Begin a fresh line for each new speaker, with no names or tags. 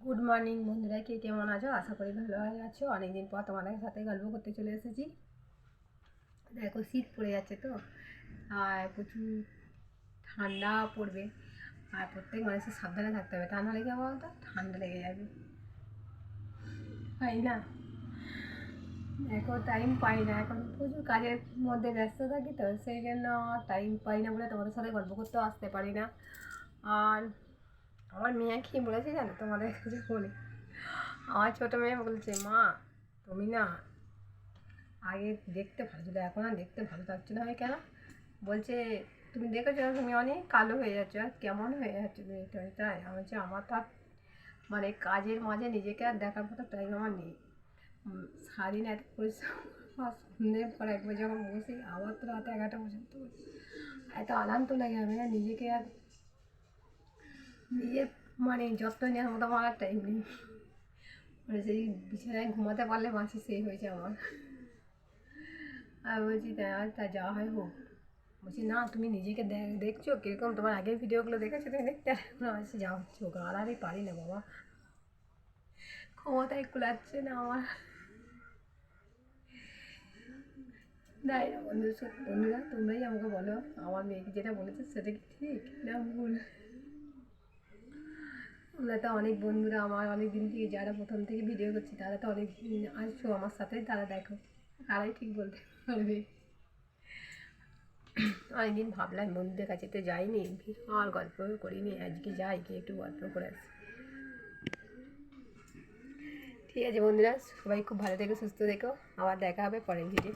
Good morning বন্ধুরা, কে কেমন আছো? আশা করি ভালো আছো। অনেকদিন পর তোমাদের সাথে গল্প করতে চলে এসেছি। দেখো, শীত পড়ে যাচ্ছে তো, আর প্রচুর ঠান্ডা পড়বে। আর প্রত্যেক মানুষের সাবধানে থাকতে হবে, তা নাহলে কি বলতো, ঠান্ডা লেগে যাবে, তাই না? দেখো, টাইম পাই না, এখন প্রচুর কাজের মধ্যে ব্যস্ত থাকি, তো সেই জন্য টাইম পাই না বলে তোমাদের সাথে গল্প করতেও আসতে পারি না। আর আমার মেয়ে কি বলেছে জানো, তোমাদের কাছে বলি। আমার ছোটো মেয়ে বলছে, মা তুমি না আগে দেখতে ভালো ছিল, এখন আর দেখতে ভালো লাগছে না। হয় কেন? বলছে, তুমি দেখেছো তুমি অনেক কালো হয়ে যাচ্ছ, আর কেমন হয়ে যাচ্ছে তুমি। তাই আমি বলছি, আমার তো আর মানে কাজের মাঝে নিজেকে আর দেখার মতো টাইম আমার নেই। সারাদিন এত পরিশ্রম, আর সন্ধ্যের পর একবার যখন বসি আবার তো রাতে 11টা পর্যন্ত বসি, এত আনন্দ লাগে। আমি আর নিজেকে আর নিজের মানে যত্ন নেওয়ার মতো আমার আর টাইম নেই। মানে সেই বিছানায় ঘুমাতে পারলে বাঁচি, সেই হয়েছে আমার। আর বলছি, তা যাওয়া হয় হোক। বলছি, না তুমি নিজেকে দেখছো কীরকম, তোমার আগের ভিডিওগুলো দেখেছো তুমি দেখতে। বলছি, যা হচ্ছে হোক, আর আমি পারি না বাবা, ক্ষমতায় কুলাচ্ছে না আমার। তাই না বন্ধুরা, তোমরাই আমাকে বলো, আমার মেয়েকে যেটা বলেছে সেটা কি ঠিক না ভুল? তোমরা তো অনেক বন্ধুরা আমার, অনেক দিন থেকে যারা প্রথম থেকে ভিডিও করছি, তারা তো অনেক আসছো আমার সাথে, তারা দেখো, তারাই ঠিক বলতে পারবে। অনেকদিন ভাবলাম বন্ধুদের কাছে তো যাইনি, আর গল্প করিনি, আজকে যাই, গিয়ে একটু গল্প করে আসি। ঠিক আছে বন্ধুরা, সবাই খুব ভালো থেকো, সুস্থ থেকো, আবার দেখা হবে পরের ভিডিও।